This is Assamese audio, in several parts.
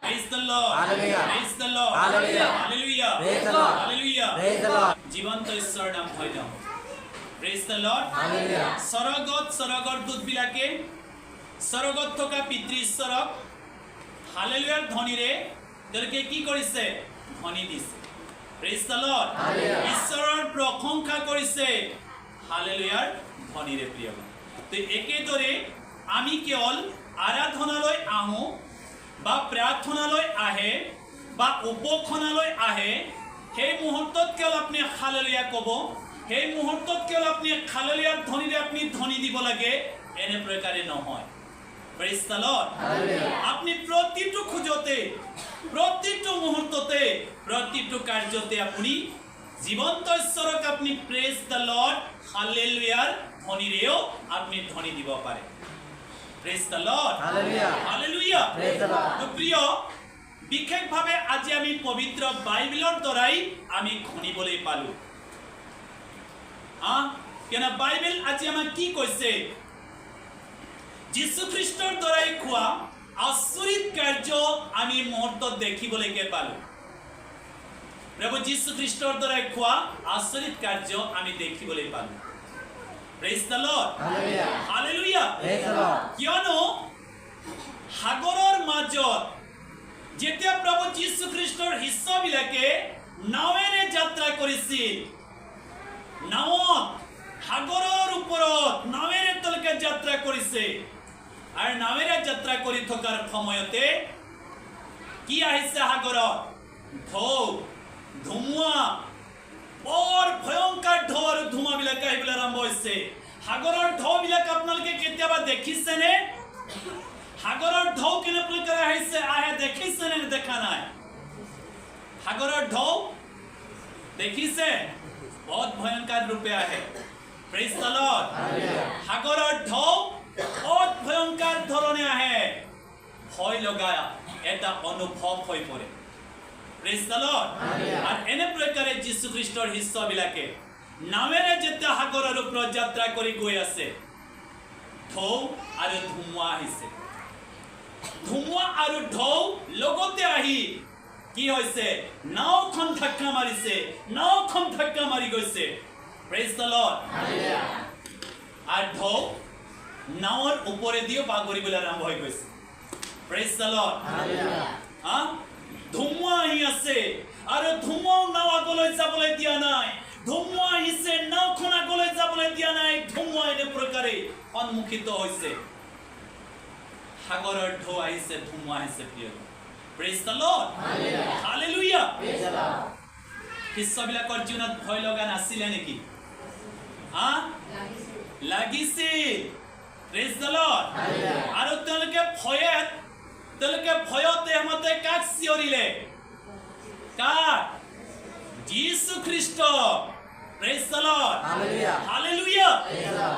Praise the Lord. Hallelujah. Praise the Lord. Hallelujah. Hallelujah. Praise the Lord. Hallelujah. Praise the Lord. জীবন্ত ঈশ্বৰ নাম ধন্য। Praise the Lord. Hallelujah. স্বৰ্গৰ দূতবিলাকে স্বৰ্গত থকা পিতৃ ঈশ্বৰক হালেলুয়াৰ ধ্বনিৰে তেওঁলোকে কি কৰিছে? ধ্বনি দিছে। Praise the Lord. Hallelujah. ঈশ্বৰৰ প্ৰশংসা কৰিছে হালেলুয়াৰ ধ্বনিৰে প্ৰিয়গণ। তো একেদৰে আমি কেৱল আৰাধনালৈ আহোঁ বা প্ৰাৰ্থনালৈ আহে বা উপাসনালৈ আহে সেই মুহূৰ্তত কেৱল আপুনি হালেলুয়া ক'ব, সেই মুহূৰ্তত কেৱল আপুনি হালেলুয়াৰ ধ্বনিৰে আপুনি ধ্বনি দিব লাগে এনে প্ৰকাৰে নহয়। Praise the Lord. আপনি প্ৰতিটো খোজতে প্ৰতিটো মুহূৰ্ততে প্ৰতিটো কাৰ্যতে আপুনি জীবন্ত ঈশ্বৰক আপুনি প্ৰেজ দ্য লৰ্ড হালেলুয়াৰ ধ্বনিৰেও আপুনি ধ্বনি দিব পাৰে। Praise the lord. Hallelujah. Hallelujah. Praise the lord. তো প্ৰিয় বিশেষভাৱে আজি আমি পবিত্ৰ বাইবেলৰ দ্বাৰাই আমি শুনিবলৈ পালো। কেন বাইবেল আজি আমাক কি কৈছে? যীশু খ্ৰীষ্টৰ দ্বাৰাই খোৱা আচৰিত কাৰ্য আমি মুহূৰ্তত দেখিবলৈকে পালো। প্ৰভু যীশু খ্ৰীষ্টৰ দ্বাৰাই খোৱা আচৰিত কাৰ্য আমি দেখিবলৈ পালো। Praise the Lord. Hallelujah. Hallelujah. Praise the Lord. কিয়নো সাগৰৰ মাজত যেতিয়া প্ৰভু যীশু খ্ৰীষ্টৰ শিষ্যবিলাকে নাৱেৰে যাত্ৰা কৰিছিল, নাৱত সাগৰৰ ওপৰত নাৱেৰে তেওঁলোকে যাত্ৰা কৰিছে আৰু নাৱেৰে যাত্ৰা কৰি থকাৰ সময়তে কি আহিছে? সাগৰত ঢৌ, ধুমুহা, বৰ ভয়ংকৰ ঢৌ আৰু ধুমুহাবিলাক আহিবলৈ আৰম্ভ হৈছে। সাগৰৰ ঢৌবিলাক আপোনালোকে কেতিয়াবা দেখিছেনে? সাগৰৰ ঢৌ কেনে প্ৰকাৰে আহে দেখিছেনে? দেখা নাই? সাগৰৰ ঢৌ দেখিছে? বহুত ভয়ংকৰ ৰূপে আহে। Praise the Lord. সাগৰৰ ঢৌ বহুত ভয়ংকৰ ধৰণে আহে, ভয় লগা এটা অনুভৱ হৈ পৰে। Praise the Lord. আৰু এনে প্ৰকাৰে যীশু খ্ৰীষ্টৰ শিষ্যবিলাকে নাৱেৰে যেতিয়া সাগৰৰ ওপৰত যাত্ৰা কৰি গৈ আছে, ঢৌ আৰু ধুমুহা আহিছে। ধুমুহা আৰু ঢৌ লগতে আহি কি হৈছে? নাওখন ধাক্কা মাৰিছে, নাওখন ধাক্কা মাৰি গৈছে। Praise the Lord. আৰু ঢৌ নাৱৰ ওপৰেদিও বাগৰিবলৈ আৰম্ভ হৈ গৈছে। Praise the Lord. ধুমুহা আহি আছে আৰু ধুমুহাও নাও আগলৈ যাবলৈ দিয়া নাই। ধুমুহা আহিছে, নাওখন আগলৈ যাবলৈ দিয়া নাই। ধুমুহা এনে প্ৰকাৰে সন্মুখিত হৈছে। সাগৰৰ ঢৌ আহিছে, ধুমুহা আহিছে প্ৰিয়। Praise the Lord. Hallelujah. শিষ্যবিলাকৰ জীৱনত ভয় লগা নাছিলে নেকি? লাগিছিল। Praise the Lord. আৰু তেওঁলোকে ভয়তে আমাতে কাক চিঞৰিলে? কাক? যীশু খ্ৰীষ্ট। Praise the Lord. Hallelujah.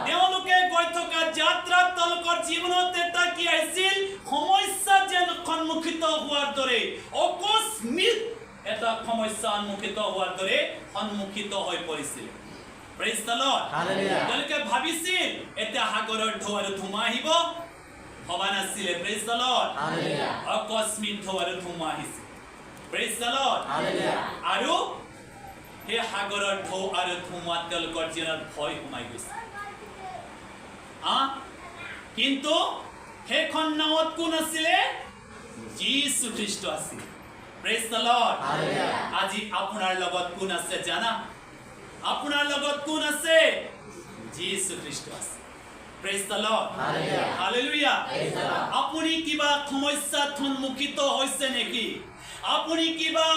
তেওঁলোকে গৈ থকা যাত্ৰাত তেওঁলোকৰ জীৱনত এটা কি আহিছিল? সমস্যা যেন সন্মুখিত হোৱাৰ দৰে, অকস্মিক এটা সমস্যা সন্মুখিত হোৱাৰ দৰে সন্মুখিত হৈ পৰিছিল। Praise the Lord. তেওঁলোকে ভাবিছিল এতিয়া সাগৰৰ ঢৌ আৰু ধুমুহা আহিব, ভবা নাছিলে। Praise the Lord. অকস্মিক ঢৌ আৰু ধুমুহা আহিছে। Praise the Lord. আৰু সেই সাগৰৰ ঢৌ আৰু ধুমুহাত তেওঁলোকৰ জীৱনত ভয় সোমাই গৈছে। কিন্তু সেইখন নাৱত কোন আছিলে? যীশু খ্ৰীষ্ট আছিল। Praise the Lord. আজি আপোনাৰ লগত কোন আছে জানা? আপোনাৰ লগত কোন আছে? যীশু খ্ৰীষ্ট আছে। Praise the Lord. Hallelujah. আপুনি কিবা সমস্যাত সন্মুখিত হৈছে নেকি? আপুনি কিবা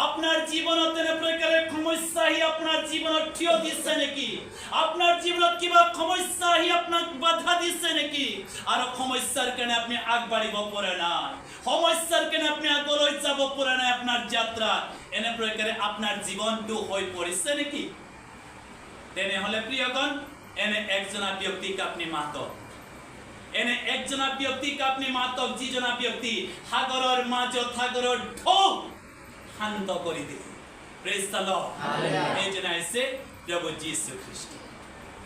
আপোনাৰ জীৱনত এনে প্ৰকাৰে সমস্যা আহি আপোনাৰ জীৱনত থিয় দিছে নেকি? আপোনাৰ জীৱনত কিবা সমস্যা আহি আপোনাক বাধা দিছে নেকি? আৰু সমস্যাৰ কাৰণে আপুনি আগবাঢ়িব পৰা নাই, সমস্যাৰ কাৰণে আপুনি আগলৈ যাব পৰা নাই আপোনাৰ যাত্ৰা, এনে প্ৰকাৰে আপোনাৰ জীৱনটো হৈ পৰিছে নেকি? তেনেহলে প্ৰিয়গণ, এনে একজনা ব্যক্তিক আপনি মাতক। এনে একজনা ব্যক্তিক আপনি মাতক যিজনা ব্যক্তি সাগৰৰ মাজত সাগৰৰ ঢৌ শান্ত কৰি দিয়ে। Praise the Lord. এইজনা হৈছে প্ৰভু যীশু খ্ৰীষ্ট।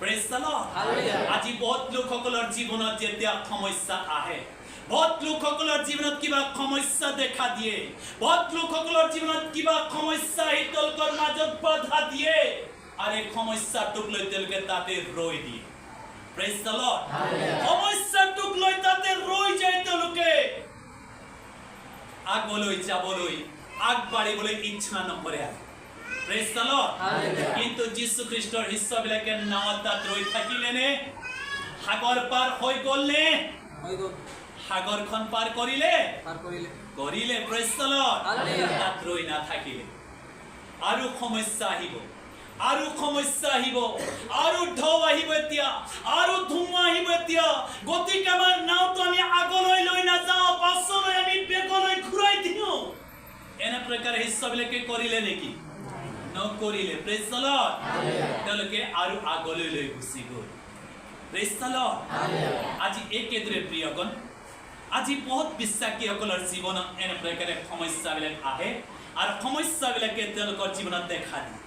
Praise the Lord. আজি বহুত লোকসকলৰ জীৱনত যেতিয়া সমস্যা আহে, বহুত লোকসকলৰ জীৱনত কিবা সমস্যা দেখা দিয়ে, বহুত লোকসকলৰ জীৱনত কিবা সমস্যা তেওঁলোকৰ মাজত বাধা দিয়ে, আৰু এই সমস্যাটোক লৈ তেওঁলোকে তাতে ৰৈ দিয়ে। Praise the lord. সমস্যাটোক লৈ তাতে ৰৈ যায়, তেওঁলোকে আগলৈ যাবলৈ আগবাঢ়িবলৈ ইচ্ছা নকৰে। Praise the lord. কিন্তু যীশু খ্ৰীষ্টৰ শিষ্যবিলাকে নাৱত তাত ৰৈ থাকিলেনে? সাগৰ পাৰ হৈ গ'লনে? সাগৰখন পাৰ কৰিলে? কৰিলে। Praise the lord. তাত ৰৈ নাথাকিলে। আৰু সমস্যা আহিব, আৰু সমস্যা আহিব, আৰু ঢৌ আহিব, এতিয়া আৰু ধুমুহা আহিব। এতিয়া গতিকে আমাৰ নাওটো আমি আগলৈ লৈ নাযাওঁ, পাছলৈ আমি বেগলৈ ঘূৰাই দিওঁ। এনে প্ৰকাৰে শিষ্যবিলাকে কৰিলে নেকি? নকৰিলে। Praise the lord. তেওঁলোকে আৰু আগলৈ লৈ গুচি গ'ল। Praise the lord. আজি একেদৰে প্ৰিয়গণ, আজি বহুত বিশ্বাসীসকলৰ জীৱনত এনে প্ৰকাৰে সমস্যাবিলাক আহে, আৰু সমস্যাবিলাকে তেওঁলোকৰ জীৱনত দেখা দিয়ে।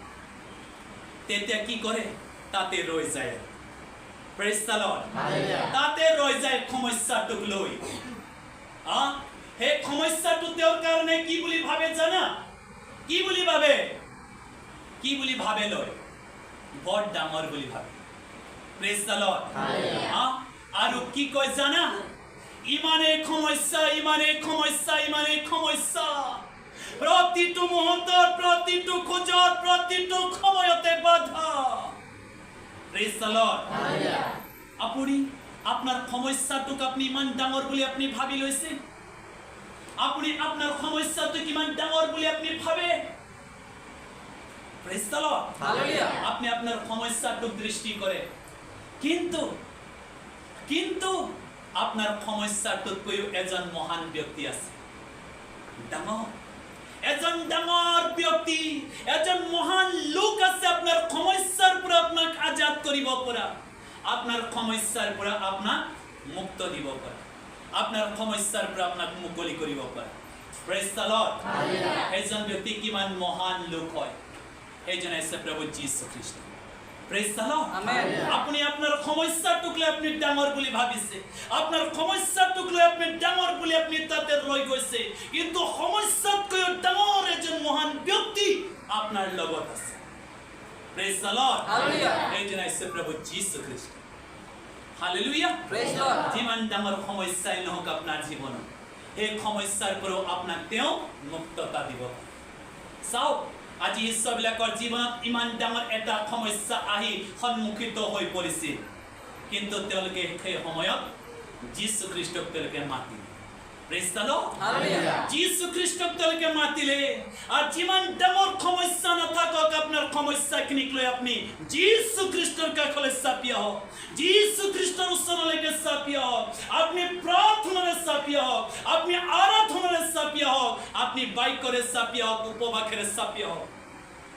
তেতিয়া কি কৰে? তাতে ৰৈ যায়। Praise the lord. তাতে ৰৈ যায় সমস্যাটোক লৈ। সেই সমস্যাটো তেওঁৰ কাৰণে কি বুলি ভাবে জানা? কি বুলি ভাবে? কি বুলি ভাবে লয়? বৰ ডাঙৰ বুলি ভাবে। Praise the lord. আৰু কি কয় জানা? ইমানেই সমস্যা, ইমানেই সমস্যা, ইমানেই সমস্যা, প্ৰতিটো মুহূৰ্তত, প্ৰতিটো খোজত, প্ৰতিটো সময়তে বাধা। Praise the lord. আপুনি আপোনাৰ সমস্যাটোক আপুনি ইমান ডাঙৰ বুলি আপুনি ভাবি লৈছে? আপুনি আপোনাৰ সমস্যাটো কিমান ডাঙৰ বুলি আপুনি ভাবে? Praise the lord. আপনি আপনাৰ সমস্যাটোক দৃষ্টি কৰে, কিন্তু আপনাৰ সমস্যাটোতকৈও এজন মহান ব্যক্তি আছে। ডাঙৰ এজন ডাঙৰ ব্যক্তি, এজন মহান লোক আছে আপনাৰ সমস্যাৰ পৰা আপোনাক আজাদ কৰিব পৰা, আপনাৰ সমস্যাৰ পৰা আপোনাক মুক্ত দিব পৰা, আপনাৰ সমস্যাৰ পৰা আপোনাক মুকলি কৰিব পৰা। Praise the lord. এজন ব্যক্তি কিমান মহান লোক হয়, এইজন আছে প্ৰভু যীশু খ্ৰীষ্ট। Praise the lord. আপুনি আপনাৰ সমস্যাটোক লৈ আপনি ডাঙৰ বুলি ভাবিছে, আপনাৰ সমস্যাটোক লৈ আপনি ডাঙৰ বুলি আপনি তাতে ৰৈ গৈছে, কিন্তু সমস্যাতকৈও ডাঙৰ এজন মহান ব্যক্তি আপনাৰ লগত আছে। Praise the lord. এইজন আছে প্ৰভু যীশু খ্ৰীষ্ট। হালেলুয়া। Praise lord. যিমান ডাঙৰ সমস্যাই নহওক আপোনাৰ জীৱনত, সেই সমস্যাৰ পৰাও আপোনাক তেওঁ মুক্ততা দিব। চাওক, আজি ঈশ্বৰবিলাকৰ জীৱনত ইমান ডাঙৰ এটা সমস্যা আহি সন্মুখীত হৈ পৰিছিল, কিন্তু তেওঁলোকে সেই সময়ত যীশু খ্ৰীষ্টক তেওঁলোকে মাতিলে। Praise the lord. যীশু খ্ৰীষ্টক তেওঁলোকে মাতিলে। আৰু যিমান ডাঙৰ সমস্যা নাথাকক, আপোনাৰ সমস্যাখিনিক লৈ আপুনি যীশু খ্ৰীষ্টৰ কাষলৈ চাপি আহক, যীশু খ্ৰীষ্টৰ ওচৰলৈকে চাপি আহক, আপনি প্ৰাৰ্থনাৰে চাপি আহক, আপনি আৰাধনাৰে চাপি আহক, আপনি বাক্যৰে চাপি আহক, উপবাসেৰে চাপি আহক।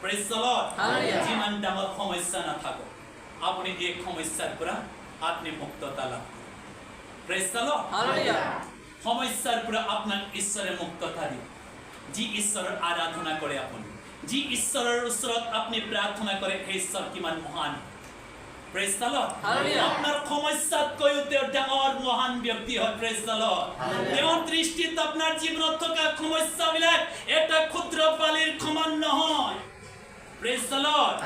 Praise the lord. যিমান ডাঙৰ সমস্যা নাথাকক, আপুনি এই সমস্যাৰ পৰা আপনি মুক্ততা লাভ কৰক। Praise the lord. সমস্যাৰ পৰা আপোনাক ঈশ্বৰে মুক্ততা দিব। যি ঈশ্বৰৰ আৰাধনা কৰে আপুনি, যি ঈশ্বৰৰ ওচৰত আপুনি প্ৰাৰ্থনা কৰে, সেই ঈশ্বৰ কিমান মহান। Praise the lord. আপোনাৰ সমস্যাতকৈও তেওঁ ডাঙৰ মহান ব্যক্তি হয়। Praise the lord. তেওঁৰ দৃষ্টিত আপোনাৰ জীৱনত থকা সমস্যাবিলাক এটা ক্ষুদ্ৰ বালিৰ সমান নহয়। Praise the lord.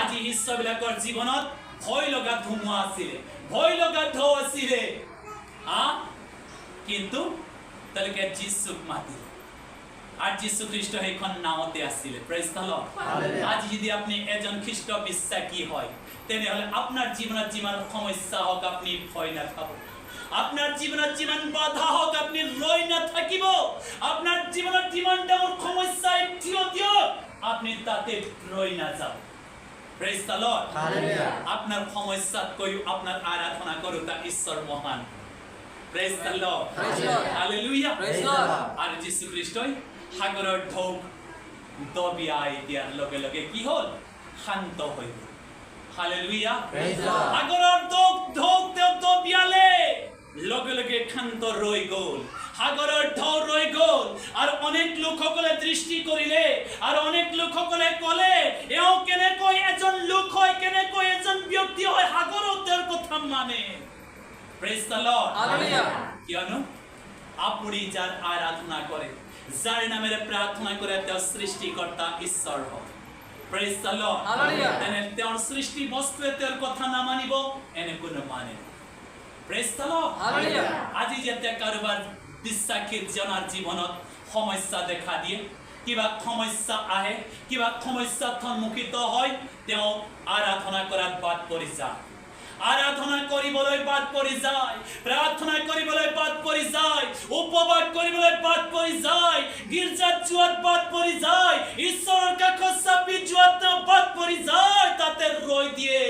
আজি শিষ্যবিলাকৰ জীৱনত ভয় লগা ধুমুহা আছিলে, ভয় লগা ঢৌ আছিলে, কিন্তু তেওঁলোকে যীশুক মাতিলে, আর যীশু খ্রিস্ট সেইখন নাওতে আসিলে। Praise the lord. আজি যদি আপনি এজন খ্রিস্ট বিশ্বাসী হয়, তেনেহলে আপনার জীবনত যিমান সমস্যা হোক আপনি ভয় নাখাব, আপনার জীবনত যিমান বাধা হোক আপনি রই না থাকিব, আপনার জীবনত যিমান ডাঙৰ সমস্যায় থিয় দিয়ক আপনি তাতে ৰই না যাও। Praise the lord. আপনাৰ সমস্যাতকৈও আপনাৰ আৰাধনা কৰোতা ঈশ্বৰ মহান। Praise the lord. Hallelujah. R যীশু খ্ৰিস্টই সাগৰৰ ঢৌ দবিয়াই দিয়াৰ লগে লগে কি হল? শান্ত হৈ গল। হালেলুয়া। সাগৰৰ ঢৌ দবিয়ালে, লগে লগে শান্ত ৰৈ গল, সাগৰৰ ঢৌ ৰৈ গল। আৰু অনেক লোকসকলে দৃষ্টি কৰিলে, আৰু অনেক লোকসকলে কলে, এও কেনেকৈ এজন লোক হয়, কেনেকৈ এজন ব্যক্তি হয়, সাগৰৰ তেওঁৰ কথা মানে। Praise the lord. কিয়নো আপুনি যাৰ আৰাধনা কৰে, যাৰ নামেৰে প্ৰাৰ্থনা কৰে, তেওঁ সৃষ্টিকৰ্তা ঈশ্বৰ হয়। Praise the lord. তেনে তেওঁৰ সৃষ্টি বস্তুৱে তেওঁৰ কথা নামানিব, এনে কোনো মানে। Praise the lord. আজি যেতিয়া কাৰোবাৰ বিশ্বাসী জনৰ জীৱনত সমস্যা দেখা দিয়ে, কিবা সমস্যা আহে, কিবা সমস্যাত সন্মুখীত হয়, তেওঁ আৰাধনা কৰাত বাদ পৰি যায়, আৰাধনা কৰিবলৈ বাদ পৰি যায়, প্ৰাৰ্থনা কৰিবলৈ বাদ পৰি যায়, উপবাস কৰিবলৈ বাদ পৰি যায়, গীৰ্জাত যোৱাত বাদ পৰি যায়, ঈশ্বৰৰ কাষত চাপি যোৱাত বাদ পৰি যায়, তাতে ৰৈ দিয়ে।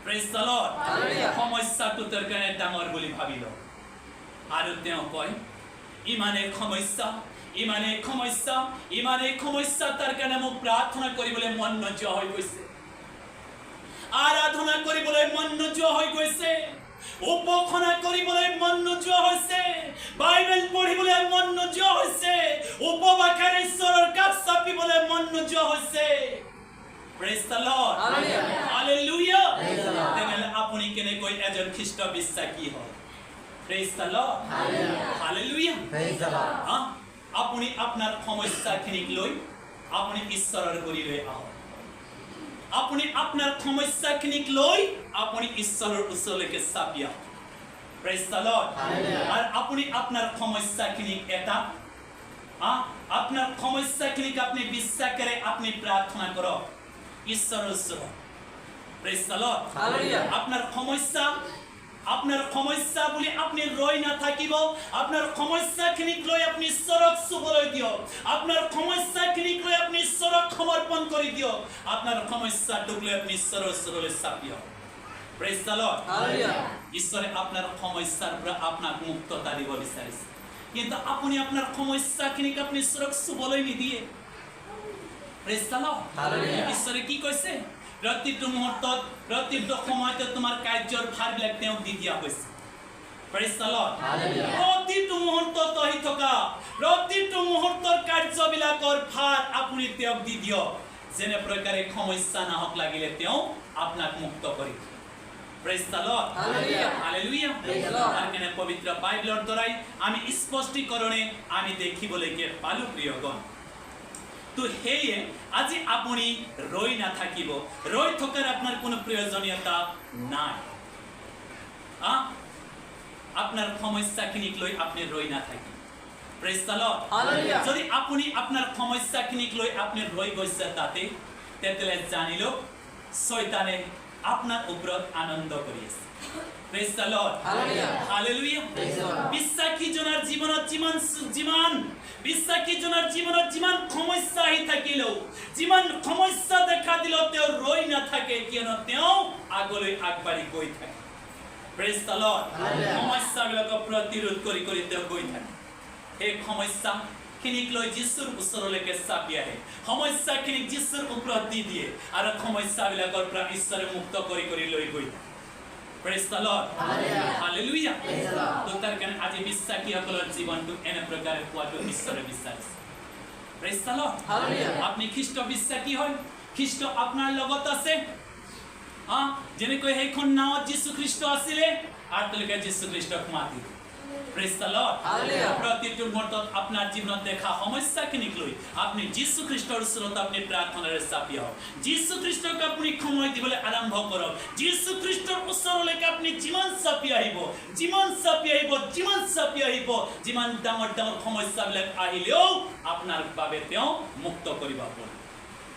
Praise the lord. সমস্যাটো তেওঁৰ কাৰণে ডাঙৰ বুলি ভাবিল আৰু তেওঁ কয়, ইমানেই সমস্যা, ইমানেই সমস্যা, ইমানেই সমস্যা, তাৰ কাৰণে মোক প্ৰাৰ্থনা কৰিবলৈ মন নোযোৱা হৈ গৈছে, আৰাধনা কৰিবলৈ মন নোযোৱা হৈ গৈছে, উপাসনা কৰিবলৈ মন নোযোৱা হৈছে, বাইবেল পঢ়িবলৈ মন নোযোৱা হৈছে, উপবাসেৰে ঈশ্বৰৰ কাষ চাপিবলৈ মন নোযোৱা হৈছে। Praise the lord. হালেলুয়া। তেনেহ'লে আপুনি কেনেকৈ এজন খ্ৰীষ্ট বিশ্বাসী হয়? Praise the lord. হালেলুয়া। আপুনি আপোনাৰ সমস্যাখিনিক লৈ আপুনি ঈশ্বৰৰ গুৰিলৈ আহক। আপুনি আপোনাৰ সমস্যাখিনিক লৈ আপুনি ঈশ্বৰৰ ওচৰলৈকে চাপি আহক। Praise the lord. আৰু আপুনি আপোনাৰ সমস্যাখিনিক আপোনাৰ সমস্যাখিনিক আপুনি বিশ্বাসেৰে আপুনি প্ৰাৰ্থনা কৰক ঈশ্বৰৰ ওচৰত। Praise the lord. আপনার সমস্যা বুলি আপনি রই না থাকিব, আপনার সমস্যাখিনিক লৈ আপনি ঈশ্বরক চুবলৈ দিয়ক, আপনার সমস্যাখিনিক লৈ আপনি ঈশ্বরক সমর্পণ কৰি দিয়ক, আপনাৰ সমস্যাটোক লৈ আপনি ঈশ্বৰৰ ওচৰলৈ চাপিয়ক। Praise the lord. ঈশ্বৰে আপনাৰ সমস্যাৰ পৰা আপোনাক মুক্ততা দিব বিচাৰিছে, কিন্তু আপুনি আপনাৰ সমস্যাখিনিক আপনি ঈশ্বৰক চুবলৈ নিদিয়ে। Praise the lord. ঈশ্বৰে কি কৈছে? প্ৰতিটো মুহূৰ্তত, প্ৰতিটো সময়তে তোমাৰ কাৰ্যৰ ভাৰবিলাক তেওঁক দি দিয়া হৈছে। Praise the lord. প্ৰতিটো মুহূৰ্তত আহি থকা প্ৰতিটো মুহূৰ্তৰ কাৰ্যবিলাকৰ ভাৰ আপুনি তেওঁক দি দিয়ক, যেনে প্ৰকাৰে সমস্যা নাহক লাগিলে তেওঁ আপোনাক মুক্ত কৰিব। Praise the lord. হালেলুয়া। তাৰ কাৰণে পবিত্ৰ বাইবেলৰ দ্বাৰাই আমি স্পষ্টীকৰণে আমি দেখিবলৈকে পালো প্ৰিয়গণ। তো হেয়ে আজি আপুনি ৰৈ নাথাকিব, ৰৈ থকাৰ আপোনাৰ কোনো প্ৰয়োজনীয়তা নাই। আপনার সমস্যাখিনিক লৈ আপনি রই না থাকি। Praise the lord. যদি আপনি আপনার সমস্যাখিনিক লৈ আপনি রই গৈছে তাতে, তেতিয়ালে জানিলো শয়তানে আপনার ওপৰত আনন্দ কৰি আছে। Praise the lord. হালেলুয়া। বিশ্বাসী জনৰ জীৱনত যিমান সমস্যা আহি থাকিলেও, যিমান সমস্যা দেখা দিলেও তেওঁ ৰৈ নাথাকে, কিয়নো তেওঁ আগলৈ আগবাঢ়ি গৈ থাকে। Praise the lord. সমস্যাবিলাকক প্ৰতিৰোধ কৰি তেওঁ গৈ থাকে। এই সমস্যাখিনিক লৈ যীশুৰ ওচৰলৈকে চাপি আহে, সমস্যাখিনিক যীশুৰ ওপৰত দি দিয়ে আৰু সমস্যাবিলাকৰ পৰা ঈশ্বৰে মুক্ত কৰি লৈ গৈ থাকে। Praise the lord. হালেলুয়া। তো তাৰ কাৰণে আজি বিশ্বাসীসকলৰ জীৱনটো এনে প্ৰকাৰে পোৱাটো ঈশ্বৰে বিচাৰিছে। Praise the lord. আপনি খ্ৰীষ্ট বিশ্বাসী হয়, খ্ৰীষ্ট আপোনাৰ লগত আছে। যেনেকৈ সেইখন নাৱত যীশু খ্ৰীষ্ট আছিলে আৰু তেওঁলোকে যীশু খ্ৰীষ্টক মাতি। Praise the lord. প্ৰতিটো মুহূৰ্তত আপোনাৰ জীৱনত দেখা সমস্যাখিনিক লৈ আপনি যীশু খ্ৰীষ্টৰ ওচৰত আপনি প্ৰাৰ্থনাৰে চাপি আহক, যীশু খ্ৰীষ্টক আপুনি সময় দিবলৈ আৰম্ভ কৰক। যীশু খ্ৰীষ্টৰ ওচৰলৈকে আপনি যিমান চাপি আহিব, যিমান ডাঙৰ সমস্যাবিলাক আহিলেও আপোনাৰ বাবে তেওঁ মুক্ত কৰিব পাৰে।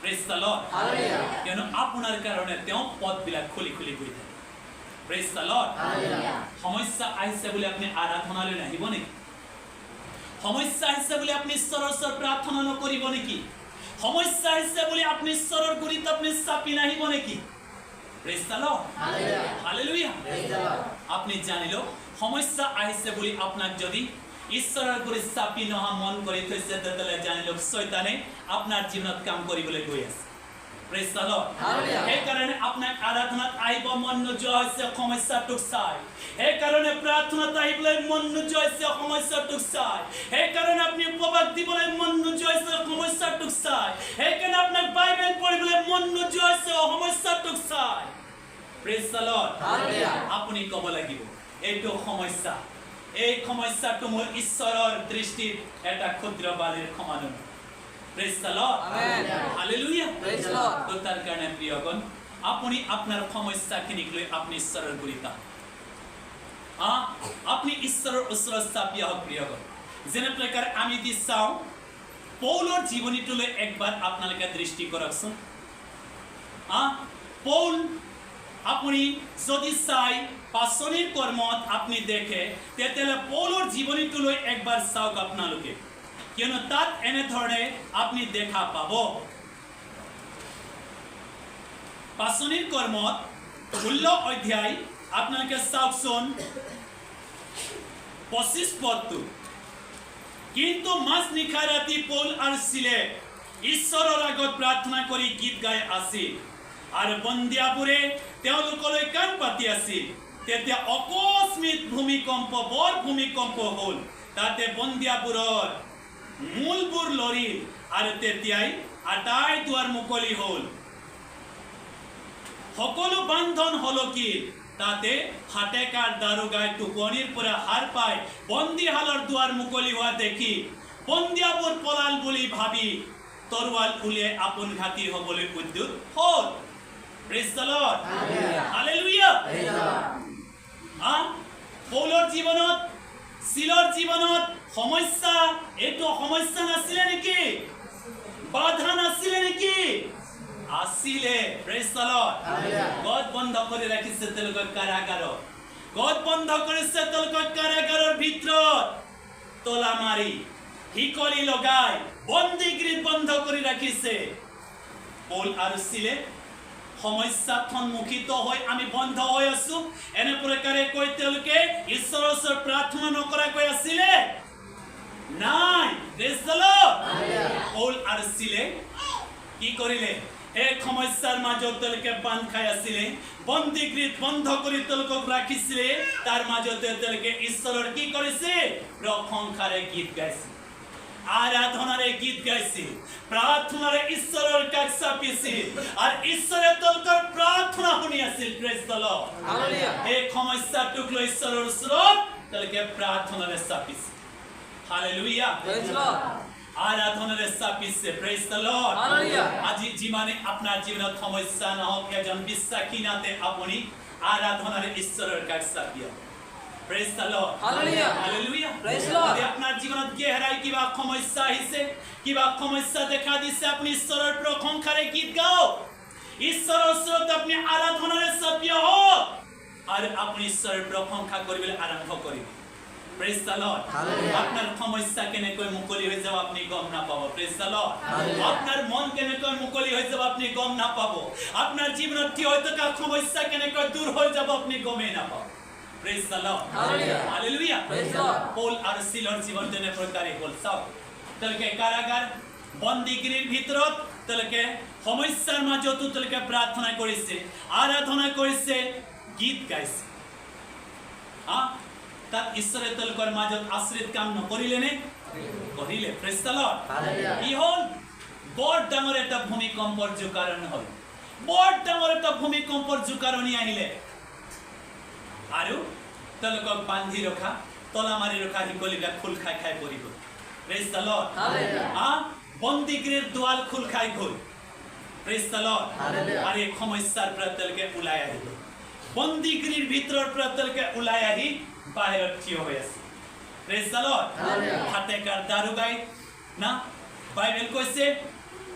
Praise the lord. কিয়নো আপোনাৰ কাৰণে তেওঁ পথবিলাক খুলি গৈ থাকে। Praise the lord. সমস্যা আহিছে বুলি আপনি আৰাধনালৈ নাহিব নেকি? সমস্যা আহিছে বুলি আপনি ঈশ্বৰৰ ওচৰত প্ৰাৰ্থনা নকৰিব নেকি? সমস্যা আহিছে বুলি আপনি ঈশ্বৰৰ গুৰিত আপনি চাপি নাহিব নেকি? Praise the lord. হালেলুয়া। আপনি জানিলো সমস্যা আহিছে বুলি আপোনাক যদি ঈশ্বৰৰ গুৰিত চাপি নহা মন কৰি থৈছে, তেতিয়াহ'লে জানিলো শয়তানে আপোনাৰ জীৱনত কাম কৰিবলৈ গৈ আছে। Praise the lord. সেইকাৰণে আপোনাক আৰাধনাত আহিব মন নোযোৱা হৈছে সমস্যাটোক চাই, সেইকাৰণে প্ৰাৰ্থনাত আহিবলৈ মন নোযোৱা হৈছে সমস্যাটোক চাই, সেইকাৰণে আপুনি উপবাস দিবলৈ মন নোযোৱা হৈছে সমস্যাটোক চাই, সেইকাৰণে আপোনাক বাইবেল পঢ়িবলৈ মন নোযোৱা হৈছে সমস্যাটোক চাই। Praise the lord. আপুনি ক'ব লাগিব এইটো সমস্যা, এই সমস্যাটো মোৰ ঈশ্বৰৰ দৃষ্টিত এটা ক্ষুদ্ৰ বালিৰ সমান praise the lord amen hallelujah praise the lord তো তাৰ কাৰণে প্ৰিয়গণ আপুনি আপোনাৰ সমস্যাখিনিক লৈ আপুনি ঈশ্বৰৰ গুৰিতা আপনি ঈশ্বৰৰ ওচৰত চাপি আহক প্ৰিয়গণ যেনে প্ৰকাৰে আমি দি চাওঁ পৌলৰ জীৱনীটোলৈ একবাৰ আপোনালোকে দৃষ্টি কৰকচোন পৌল আপুনি যদি চাই পাচনিৰ কৰ্মত আপুনি দেখে তেতিয়াহ'লে পৌলৰ জীৱনীটোলৈ একবাৰ চাওক আপোনালোকে কিয়নো তাত এনেধৰণে আপুনি দেখা পাব পাচনিৰ কৰ্মত 16 অধ্যায় আপোনালোকে চাওকচোন 25 পদটো কিন্তু মাছ নিশা ৰাতি পৌল আৰু সিলে ঈশ্বৰৰ আগত প্ৰাৰ্থনা কৰি গীত গাই আছিল আৰু বন্দিয়াবোৰে তেওঁলোকলৈ কাণ পাতি আছিল তেতিয়া অকস্মিক ভূমিকম্প বৰ ভূমিকম্প হ'ল তাতে বন্দিয়াবোৰৰ মূলবোৰ লৰিল আৰু তেতিয়াই আটাই দুৱাৰ মুকলি হ'ল সকলো বান্ধন হলকি তাতে হাটেকাৰ দাৰোগাই টোপনিৰ পৰা হাৰ পাই বন্দীশালৰ দুৱাৰ মুকলি হোৱা দেখি বন্দিয়াবোৰ পলাল বুলি ভাবি তৰোৱাল উলিয়াই আপোন ঘাটি হ'বলৈ উদ্যত হ'ল প্ৰেজ দ্য লৰ্ড হালেলুয়া পৌলৰ জীৱনত সিলৰ জীৱনত সমস্যা এইটো সমস্যা নাছিলে নেকি বাধা নাছিলে নেকি আসিলে প্ৰেজ দ্য লৰ্ড গড বন্ধ কৰে ৰাখিছে তেওঁলোকৰ কাৰাগাৰ গড বন্ধ কৰিছে তেওঁলোকৰ কাৰাগাৰৰ ভিতৰত তলা মাৰি হিকলি লগাই বন্দীগৃহ বন্ধ কৰি ৰাখিছে পৌল আৰু সিলে সমস্যাত সন্মুখীত হৈ আমি বন্ধ হৈ আছো এনে প্ৰকাৰে কৈ তেওঁলোকে ঈশ্বৰৰ ওচৰত প্ৰাৰ্থনা নকৰাকৈ আছিলে নাই প্ৰেজ দ্য লৰ্ড পৌল আৰু সিলে কি কৰিলে এক সমস্যাৰ মাজত তেওঁলোকে বান্ধ খাই আছিলে বন্দীগৃহ বন্ধ কৰি তেওঁলোকক ৰাখিছিলে তাৰ মাজতে তেওঁলোকে ঈশ্বৰৰ কি কৰিছে প্ৰশংসাৰে গীত গাইছে আৰাধনাৰে গীত গাইছে প্ৰাৰ্থনাৰে ঈশ্বৰৰ কাষ চাপিছিল আৰু ঈশ্বৰে তেওঁলোকৰ প্ৰাৰ্থনা শুনি আছিল প্ৰেজ দ্য লৰ্ড হালেলুয়া এই সমস্যাটোক লৈ ঈশ্বৰৰ ওচৰত তেওঁলোকে প্ৰাৰ্থনাৰে চাপিছে হালেলুয়া প্ৰেজ দ্য লৰ্ড আৰাধনাৰে চাপিছে প্ৰেজ দ্য লৰ্ড হালেলুয়া আজি যিমানে আপোনাৰ জীৱনত সমস্যা নহওক এজন বিশ্বাসী নাতে আপুনি আৰাধনাৰে ঈশ্বৰৰ কাষ চাপিয়া praise the lord hallelujah hallelujah praise the lord আপোনাৰ জীৱনত গেহৰাই কিবা সমস্যা আহিছে কিবা সমস্যা দেখা দিছে আপুনি ঈশ্বৰৰ প্ৰশংসাৰে গীত গাওক ঈশ্বৰৰ ওচৰত আপুনি আৰাধনাৰে চাপিয়া হওক আৰু আপুনি ঈশ্বৰৰ প্ৰশংসা কৰিবলৈ আৰম্ভ কৰিব প্ৰেজ দ্য লৰ্ড আপোনাৰ সমস্যা কেনেকৈ মুকলি হৈ যাব আপুনি গম নাপাব প্ৰেজ দ্য লৰ্ড আপোনাৰ মন কেনেকৈ মুকলি হৈ যাব আপুনি গম নাপাব আপোনাৰ জীৱনত কি হৈ থকা সমস্যা কেনেকৈ দূৰ হৈ যাব আপুনি গমেই নাপাব praise the lord hallelujah praise the lord Paul আৰু সিলৰ জীৱন তেনে প্ৰকাৰে হ'ল চাওক তেওঁলোকে কাৰাগাৰ বন্দীগৃহৰ ভিতৰত তেওঁলোকে সমস্যাৰ মাজতো তেওঁলোকে প্ৰাৰ্থনা কৰিছে আৰাধনা কৰিছে গীত গাইছে তাত ঈশ্বৰে তেওঁলোকৰ মাজত আশ্ৰিত কাম নকৰিলে নে কৰিলে প্ৰেজ দ্য লৰ্ড কি হ'ল বৰ ডাঙৰ এটা ভূমিকম্পৰ জোকাৰণ হ'ল বৰ ডাঙৰ এটা ভূমিকম্পৰ জোকাৰণি আহিলে আৰু তেওঁলোকক বান্ধি ৰখা তলা মাৰি ৰখা হিকলিবিলাক খোল খাই খাই পৰিব প্ৰেজ দ্য লৰ্ড বন্দীগৃহৰ দুৱাৰ খোল খাই গ'ল প্ৰেজ দ্য লৰ্ড আৰু এই সমস্যাৰ পৰা তেওঁলোকে ওলাই আহিব বন্দীগৃহৰ ভিতৰৰ পৰা তেওঁলোকে ওলাই আহি বাহিৰত থিয় হৈ আছে প্ৰেজ দ্য লৰ্ড হাতেকাৰ দাৰোগাই না বাইবেল কৈছে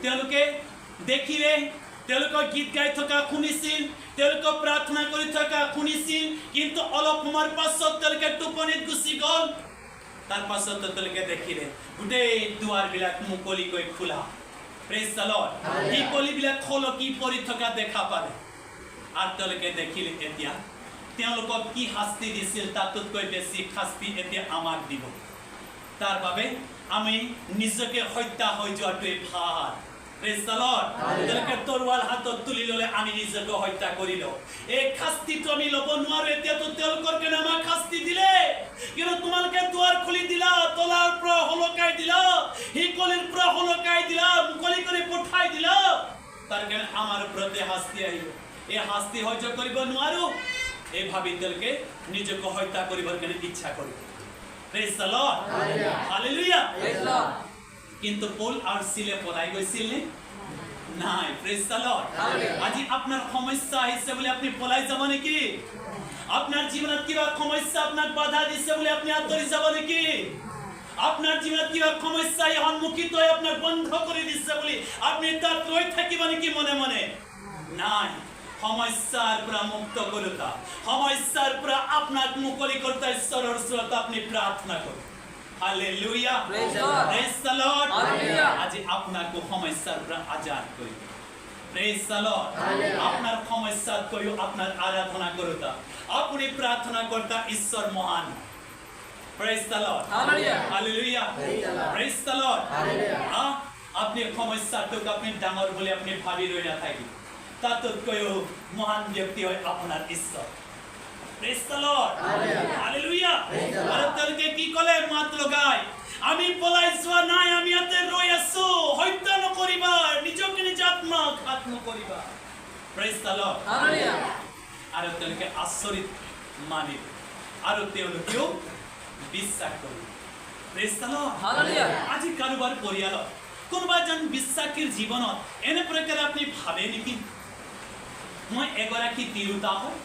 তেওঁলোকে দেখিলে তেওঁলোকৰ গীত গাই থকা শুনিছিল তেওঁলোকক প্ৰাৰ্থনা কৰি থকা শুনিছিল কিন্তু অলপ সময়ৰ পাছত তেওঁলোকে টোপনিত গুচি গ'ল তাৰ পাছত তেওঁলোকে দেখিলে গোটেই দুৱাৰবিলাক মুকলিকৈ খোলা প্ৰেজ দ্য লৰ্ড এই কলিবিলাক খলকি পৰি থকা দেখা পালে আৰু তেওঁলোকে দেখিলে এতিয়া তেওঁলোকক কি শাস্তি দিছিল তাতকৈ বেছি শাস্তি এতিয়া আমাক দিব তাৰ বাবে আমি নিজকে হত্যা হৈ যোৱাটোৱে ভাল প্ৰেজ দ্য লৰ্ড তেওঁলোকে তৰোৱাল হাতত তুলি ল'লে আমি নিজকে হত্যা কৰিলো এই শাস্তিটো আমি ল'ব নোৱাৰো এতিয়াতো তেওঁলোকৰ কাৰণে আমাক শাস্তি দিলে কিন্তু তোমালোকে দুৱাৰ খুলি দিলা তলাৰ পৰা হলকাই দিলা হিকলিৰ পৰা হলকাই দিলা মুকলি কৰি পঠাই দিলা তাৰ কাৰণে আমাৰ ওপৰতে শাস্তি আহিব এই শাস্তি সহ্য কৰিব নোৱাৰো এই ভাবি তেওঁলোকে নিজকে হত্যা কৰিবৰ কাৰণে ইচ্ছা কৰে praise the lord hallelujah Praise Lord. কিন্তু পৌল আৰু সিলে পলাই গৈছিল নে নাই প্ৰেজ দ্য লৰ্ড আজি আপোনাৰ সমস্যা আহিছে বুলি আপুনি পলাই যাব নেকি আপনাৰ জীবনত কিবা সমস্যা আপনাৰ বাধা দিছে বলে আপনি আতৰি যাব নেকি আপনাৰ জীবনত কিবা সমস্যা সন্মুখীত হৈ আপনাৰ বন্ধ কৰি দিছে বলে আপনি তাত ৰৈ থাকিব নেকি মনে মনে নাই সমস্যাৰ পৰা মুক্ত কৰোতা সমস্যাৰ পৰা আপোনাক মুকলি কৰোতা ঈশ্বৰৰ ওচৰত আপনি প্ৰাৰ্থনা কৰক hallelujah Praise the Lord. Praise the lord Hallelujah. আজি আপোনাক সমস্যাৰ পৰা আজাদ কৰিব প্রেজ দ্য লর্ড আপনার সমস্যা কইও আপনার আরাধনা করতা আপনি প্রার্থনা করতা ঈশ্বর মহান praise the lord hallelujah praise the lord আপনি সমস্যাটোক আপনি ডাঙর বলে আপনি ভাবি রই না থাকি তাতত কইও মহান ব্যক্তি হয় আপনার ঈশ্বর প্রেজ দ্য লর্ড হালেলুয়া আর তলকে কি কলে মাত লগায় আমি পলাই যোৱা নাই আমি ইয়াতে ৰৈ আছো হত্যা নকৰিবা নিজকে নিজ আত্মা ঘাত নকৰিবা প্ৰেজ দ্য লৰ্ড Hallelujah. আৰু তেওঁলোকে আচৰিত মানিল আৰু তেওঁলোকেও বিশ্বাস কৰিল প্ৰেজ দ্য লৰ্ড Hallelujah. আজি কাৰোবাৰ পৰিয়ালত কোনোবা এজন বিশ্বাসীৰ জীৱনত এনে প্ৰকাৰে আপুনি ভাবে নেকি মই এগৰাকী তিৰোতা হয়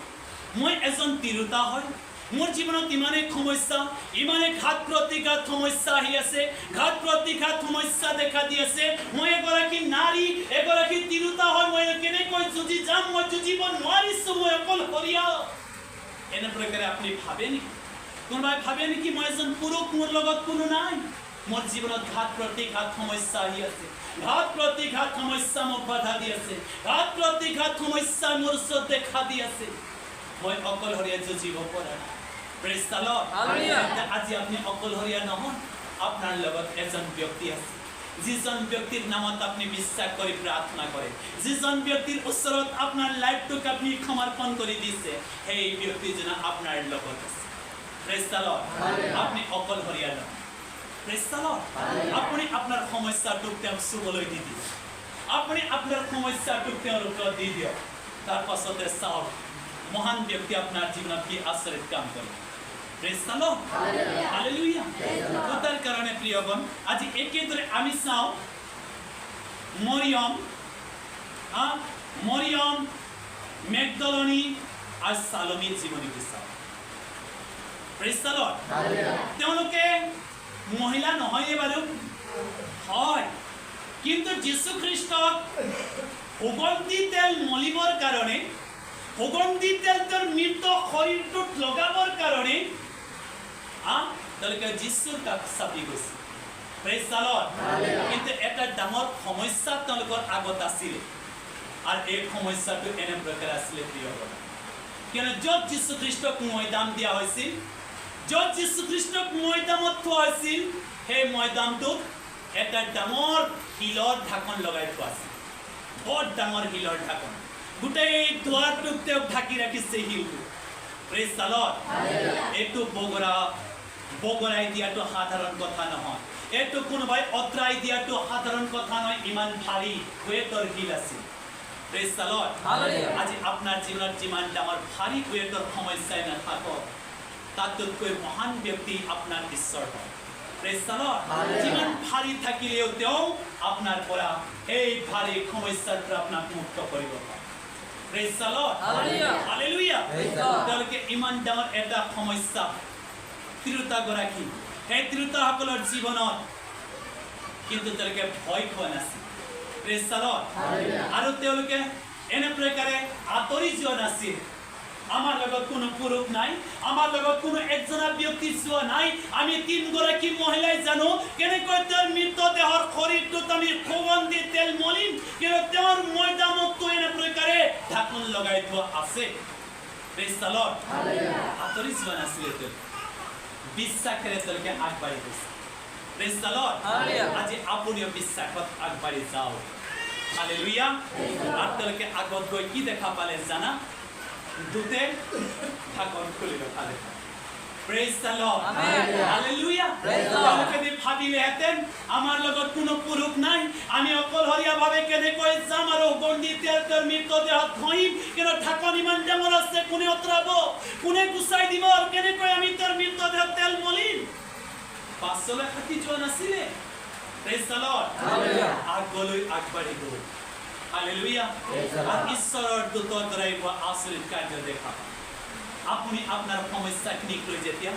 মই এজন তিৰোতা হয় মোৰ জীৱনত ইমানে সমস্যা ইমানে ঘাত প্ৰতিঘাত সমস্যা আহি আছে ঘাত প্ৰতিঘাত সমস্যা দেখা দি আছে মই এগৰাকী নাৰী এগৰাকী তিৰোতা হয় মই কেনেকৈ যুঁজি যাম মই যুঁজিব নোৱাৰিছো মই অকলশৰীয়া এনে প্ৰকাৰে আপুনি ভাবে নেকি কোনোবাই ভাবে নেকি মই এজন পুৰুষ মোৰ লগত কোনো নাই মোৰ জীৱনত ঘাত প্ৰতিঘাত সমস্যা আহি আছে ঘাত প্ৰতিঘাত সমস্যা মোক বাধা দি আছে ঘাত প্ৰতিঘাত সমস্যা মোৰ ওচৰত দেখা দি আছে মই অকলশৰীয়া যুঁজিব পৰা নাই প্ৰেজ দ্য লৰ্ড Hallelujah. আজি আপনি অকলশৰীয়া নহয় আপনাৰ লগত এজন ব্যক্তি আছে যিজন ব্যক্তিৰ নামত আপনি বিশ্বাস কৰি প্ৰাৰ্থনা কৰে যিজন ব্যক্তিৰ ওচৰত আপোনাৰ লাইফটোক আপনি সমৰ্পণ কৰি দিছে সেই ব্যক্তিজন আপোনাৰ লগত আছে প্ৰেজ দ্য লৰ্ড আপনি অকলশৰীয়া নহয় প্ৰেজ দ্য লৰ্ড আপুনি আপোনাৰ সমস্যাটোক তেওঁক চুবলৈ দি দিয়ক আপুনি আপোনাৰ সমস্যাটোক তেওঁৰ ওপৰত দি দিয়ক তাৰ পাছতে চাওক মহান ব্যক্তি আপনাৰ জীবনত কি আচৰিত কাম কৰে প্ৰেজ দ্য লৰ্ড হালেলুয়া তাৰ কাৰণে প্ৰিয়গণ আজি একেদৰে আমি চাওঁ মৰিয়ম মেগদলনী আৰু সালোমীৰ জীৱনীটো চাওঁ প্ৰেজ দ্য লৰ্ড তেওঁলোকে মহিলা নহয় বাৰু হয় কিন্তু যীশু খ্ৰীষ্টক সুগন্ধি তেল মলিবৰ কাৰণে সুগন্ধি তেল তেওঁৰ মৃত শৰীৰটোত লগাবৰ কাৰণে তেওঁলোকে যীশুৰ কাষ চাপি গৈছে প্ৰেজ দ্য লৰ্ড কিন্তু এটা ডাঙৰ সমস্যা তেওঁলোকৰ আগত আছিল আৰু এই সমস্যাটো এনে প্ৰকাৰে আছিল প্ৰিয়গণ কিয়নো য'ত যীশু খ্ৰীষ্টক মৈদাম দিয়া হৈছিল য'ত যীশু খ্ৰীষ্টক মৈদামত থোৱা হৈছিল সেই মৈদামটোত এটা ডাঙৰ শিলৰ ঢাকন লগাই থোৱা আছিল বৰ ডাঙৰ শিলৰ ঢাকন গোটেই দুৱাৰটোক তেওঁ ঢাকি ৰাখিছে শিলটো প্ৰেজ দ্য লৰ্ড এইটো বগৰাই দিয়াটো সাধাৰণ কথা নহয় এইটো কোনোবাই অতৰাই দিয়াটো সাধাৰণ কথা নহয় ইমান ভাৰী ৱেটৰ শিল আছিল প্ৰেজ দ্য লৰ্ড আজি আপোনাৰ জীৱনত যিমান ডাঙৰ ভাৰী ৱেটৰ সমস্যাই নাথাকক তাতকৈ মহান ব্যক্তি আপোনাৰ ঈশ্বৰ হয় প্ৰেজ দ্য লৰ্ড যিমান ভাৰী থাকিলেও তেওঁ আপোনাৰ পৰা এই ভাৰী সমস্যাৰ পৰা আপোনাক মুক্ত কৰিব পাৰে প্ৰেজ দ্য লৰ্ড হালেলুয়া তেওঁলোকে ইমান ডাঙৰ এটা সমস্যা তিৰোতাগৰাকী সেই তিৰোতাসকলৰ জীৱনত কিন্তু তেওঁলোকে ভয় খোৱা নাছিল প্ৰেজ দ্য লৰ্ড আৰু তেওঁলোকে এনে প্ৰকাৰে আঁতৰি যোৱা নাছিল আমাৰ লগত কোনো পুৰুষ নাই আমাৰ লগত কোনো একজনা ব্যক্তি যোৱা নাই আমি তিনিগৰাকী মহিলাই জানো কেনেকৈ তেওঁৰ মৃতদেহৰ শৰীৰটোত আমি সুগন্ধি তেল মলিম কিন্তু তেওঁৰ মৈদামতো এনে প্ৰকাৰে ঢাকন লগাই থোৱা আছে প্ৰেজ দ্য লৰ্ড আঁতৰি যোৱা নাছিল বিশ্বাসেৰে তেওঁলোকে আগবাঢ়ি গৈছে প্ৰেজ দ্য লৰ্ড আজি আপুনিও বিশ্বাসত আগবাঢ়ি যাওক হালেলুয়া আৰু তেওঁলোকে আগত গৈ কি দেখা পালে জানা দুতে ঢাকন খুলি ৰখালে প্ৰেজ দ্য লৰ্ড হালেলুয়া তেওঁলোকে ভাবিলেহেঁতেন আমাৰ লগত কোনো পুৰুষ নাই আমি অকলশৰীয়াভাৱে কেনেকৈ যাম আৰু সুগন্ধি তেল তেওঁৰ মৃতদেহত ঘঁহিম কিন্তু ঢাকন ইমান ডাঙৰ আছে কোনে আঁতৰাব কোনে গুচাই দিব আৰু কেনেকৈ আমি তেওঁৰ মৃতদেহত তেল মলিম 500 হাতী যোৱা নাছিলে প্ৰেজ দ্য লৰ্ড আগলৈ আগবাঢ়ি গ'ল হালেলুয়া আৰু ঈশ্বৰৰ দূতৰ দ্বাৰাই হোৱা আচৰিত কাৰ্য দেখা আপুনি আপোনাৰ সমস্যাখিনিক লৈ যেতিয়া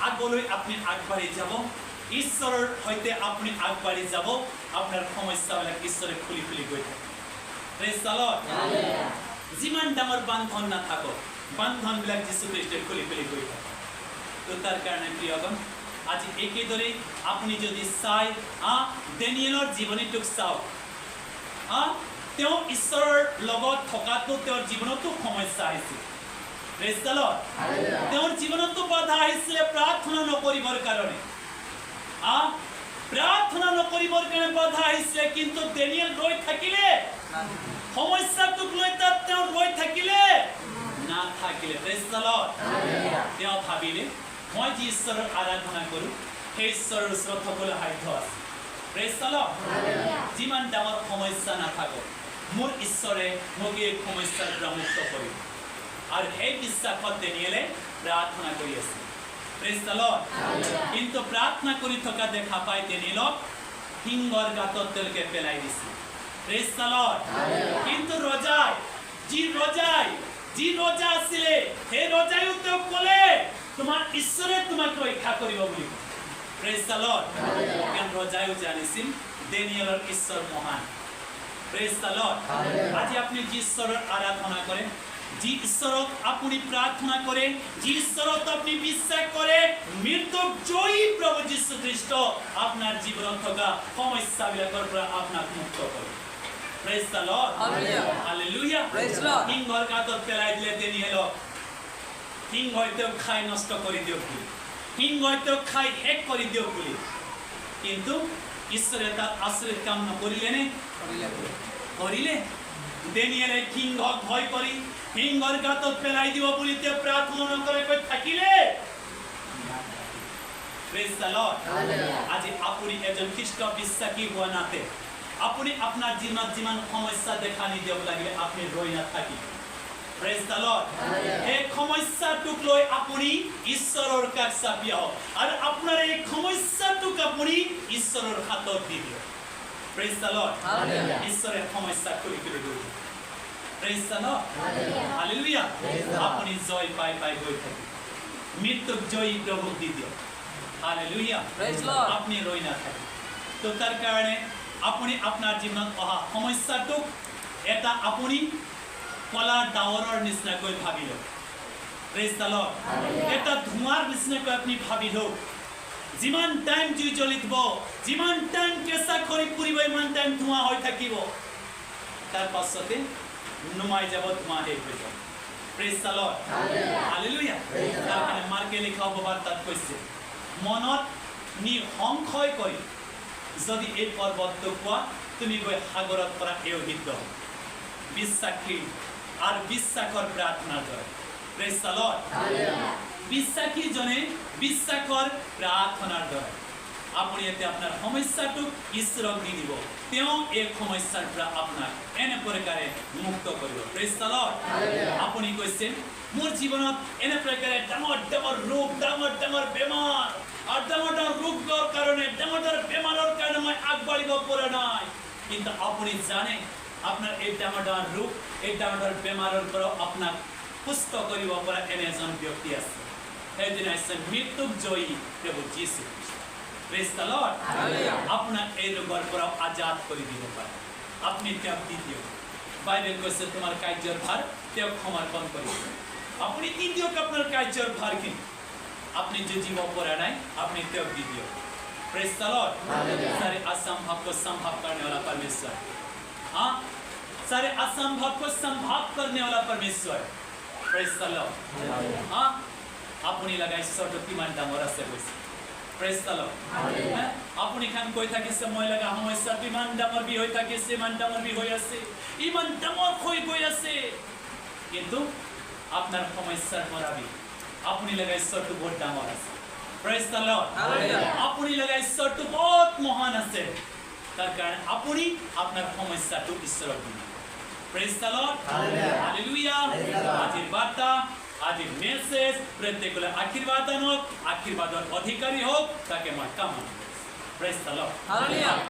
আগলৈ আপুনি আগবাঢ়ি যাব ঈশ্বৰৰ সৈতে আপুনি আগবাঢ়ি যাব আপোনাৰ সমস্যাবিলাক ঈশ্বৰে খুলি খুলি গৈ থাকে প্ৰেজ দ্য লৰ্ড যিমান ডাঙৰ বান্ধন নাথাকক বান্ধনবিলাক যীশু খ্ৰীষ্টই খুলি খুলি গৈ থাকে তো তাৰ কাৰণে প্ৰিয়গণ আজি একেদৰে আপুনি যদি চাই ডেনিয়েলৰ জীৱনীটোক চাওক তেওঁ ঈশ্বৰৰ লগত থকাটো তেওঁৰ জীৱনতো সমস্যা আহিছিল প্ৰেজ দ্য লৰ্ড তেওঁৰ জীৱনতো বাধা আহিছিলে প্ৰাৰ্থনা নকৰিবৰ কাৰণে প্ৰাৰ্থনা নকৰিবৰ কাৰণে বাধা আহিছিলে কিন্তু ডেনিয়েল ৰৈ থাকিলে সমস্যাটোক লৈ তাত তেওঁ ৰৈ থাকিলে নাথাকিলে প্ৰেজ দ্য লৰ্ড তেওঁ ভাবিলে মই যি ঈশ্বৰৰ আৰাধনা কৰোঁ সেই ঈশ্বৰৰ ওচৰত সকলো সাধ্য আছে প্ৰেজ দ্য লৰ্ড যিমান ডাঙৰ সমস্যা নাথাকক মোৰ ঈশ্বৰে মোক এই সমস্যাৰ পৰা মুক্ত কৰিব আৰু সেই বিশ্বাসত ডেনিয়েলে প্ৰাৰ্থনা কৰি আছে প্ৰেজ দ্য লৰ্ড কিন্তু প্ৰাৰ্থনা কৰি থকা দেখা পাই ডেনিয়েলক সিংহৰ গাঁতত তেওঁলোকে পেলাই দিছিল প্ৰেজ দ্য লৰ্ড কিন্তু যি ৰজা আছিলে সেই ৰজায়ো তেওঁক ক'লে তোমাৰ ঈশ্বৰে তোমাক ৰক্ষা কৰিব বুলি প্ৰেজ দ্য লৰ্ড কাৰণ ৰজায়ো জানিছিল ডেনিয়েলৰ ঈশ্বৰ মহান প্ৰেজ দ্য লৰ্ড আজি আপুনি যি ঈশ্বৰৰ আৰাধনা কৰে যি ঈশ্বৰক আপুনি প্ৰাৰ্থনা কৰে যি ঈশ্বৰক আপুনি বিশ্বাস কৰে মৃত্যুক জয়ী প্ৰভু যীশু খ্ৰীষ্ট আপোনাৰ জীৱনত থকা সমস্যাবিলাকৰ পৰা আপোনাক মুক্ত কৰে প্ৰেজ দ্য লৰ্ড হালেলুয়া সিংহৰ গাঁতত পেলাই দিলে ডেনিয়েলক সিংহই তেওঁক খাই নষ্ট কৰি দিয়ক বুলি সিংহই তেওঁক খাই শেষ কৰি দিয়ক বুলি কিন্তু ঈশ্বৰে তাত আচৰিত কাম নকৰিলেনে কৰিলে ডেনিয়েলে সিংহক ভয় কৰি সিংহৰ গাঁতত পেলাই দিব বুলি তেওঁ প্ৰাৰ্থনা নকৰাকৈ থাকিলে প্ৰেজ দ্য লৰ্ড আজি আপুনি এজন খ্ৰীষ্ট বিশ্বাসী হোৱা নাতে আপুনি আপোনাৰ জীৱনত যিমান সমস্যা দেখা নিদিয়ক লাগিলে আপুনি ৰৈ নাথাকিব প্ৰেজ দ্য লৰ্ড এই সমস্যাটোক লৈ আপুনি ঈশ্বৰৰ কাষ চাপি আহক আৰু আপোনাৰ এই সমস্যাটোক আপুনি ঈশ্বৰৰ হাতত দি দিয়ক প্ৰেজ দ্য লৰ্ড ঈশ্বৰে সমস্যা খুলি খুলি গৈ প্ৰেজ দ্য লৰ্ড হালেলুয়া আপুনি জয় পাই পাই গৈ থাকিব মৃত্যুক জয়ী প্ৰভুক দি দিয়ক হালেলুয়া আপুনি ৰৈ নাথাকিব তো তাৰ কাৰণে আপুনি আপোনাৰ জীৱনত অহা সমস্যাটোক এটা আপুনি কলা ডাৱৰৰ নিচিনাকৈ ভাবি লওক প্ৰেজ দ্য লৰ্ড এটা ধোঁৱাৰ নিচিনাকৈ আপুনি ভাবি লওক যিমান টাইম জুই জ্বলি থাকিব যিমান টাইম কেঁচা খৰি পুৰিব ইমান টাইম ধোঁৱা হৈ থাকিব তাৰ পাছতে নুমাই যাব ধোঁৱা শেষ হৈ যাব প্ৰেজ দ্য লৰ্ড হালেলুয়া তাৰ কাৰণে মাৰ্কে লিখা হ'ব বাৰ্তাত কৈছে মনত সংশয় কৰি যদি এই পৰ্বতটো কোৱা তুমি গৈ সাগৰত পৰা এওহিত হ'ব বিশ্বাসী আৰু বিশ্বাসৰ প্ৰাৰ্থনাৰ দৰে প্ৰেজ দ্য লৰ্ড বিশ্বাসীজনে বিশ্বাসৰ প্ৰাৰ্থনাৰ দৰে আপুনি এতিয়া আপোনাৰ সমস্যাটোক ঈশ্বৰক দি দিব তেওঁ এই সমস্যাৰ পৰা আপোনাক এনে প্ৰকাৰে মুক্ত কৰিব প্ৰেজ দ্য লৰ্ড আপুনি কৈছে মোৰ জীৱনত এনে প্ৰকাৰে ডাঙৰ ডাঙৰ ৰোগ ডাঙৰ ডাঙৰ বেমাৰ আৰু ডাঙৰ ডাঙৰ ৰোগৰ কাৰণে ডাঙৰ ডাঙৰ বেমাৰৰ কাৰণে মই আগবাঢ়িব পৰা নাই কিন্তু আপুনি জানে আপোনাৰ এই ডাঙৰ ডাঙৰ ৰোগ এই ডাঙৰ ডাঙৰ বেমাৰৰ পৰা আপোনাক সুস্থ কৰিব পৰা এনে এজন ব্যক্তি আছে সেইদিন আছে মৃত্যুক জয়ী প্ৰভু যীশু প্ৰেজ দ্য লৰ্ড আপোনাক এই ৰোগৰ পৰা আজাদ কৰি দিব পাৰে আপুনি তেওঁক দি দিয়ক বাইবেল কৈছে তোমাৰ কাৰ্যৰ ভাৰ তেওঁক সমৰ্পণ কৰিব আপুনি দি দিয়ক আপোনাৰ কাৰ্যৰ ভাৰখিনি আপনি যুঁজিব পৰা নাই আপনি তেওঁক দি দিয়ক प्रेज द लॉर्ड सारे असंभव को संभव करने वाला परमेश्वर हाँ सारे असंभव को संभव करने वाला परमेश्वर प्रेज द लॉर्ड हाँ अपनी लगाई सौटती मान डामोरा से कुछ प्रेज द लॉर्ड अपनी खान कोई था कि समय लगा हम ऐसा विमान डामर भी होता कि से मान डामर भी होया से इमान डामर कोई गोया से किंतु अपना समस्या मरा भी अपनी लगाई सौटू बहुत डामोरा से प्रेज द लॉर्ड अपनी लगाई सौटू बहुत महान है तार कारण अपनी अपना समस्या तो ईश्वर दी प्रेज द लॉर्ड हालेलुया आज बार्ता আজি মেসেজ প্রত্যেকলে আশীর্বাদ আনক, আশীৰ্বাদৰ অধিকাৰী হোক, তাকে মই কামনা কৰিছোঁ। Praise the lord. Hallelujah.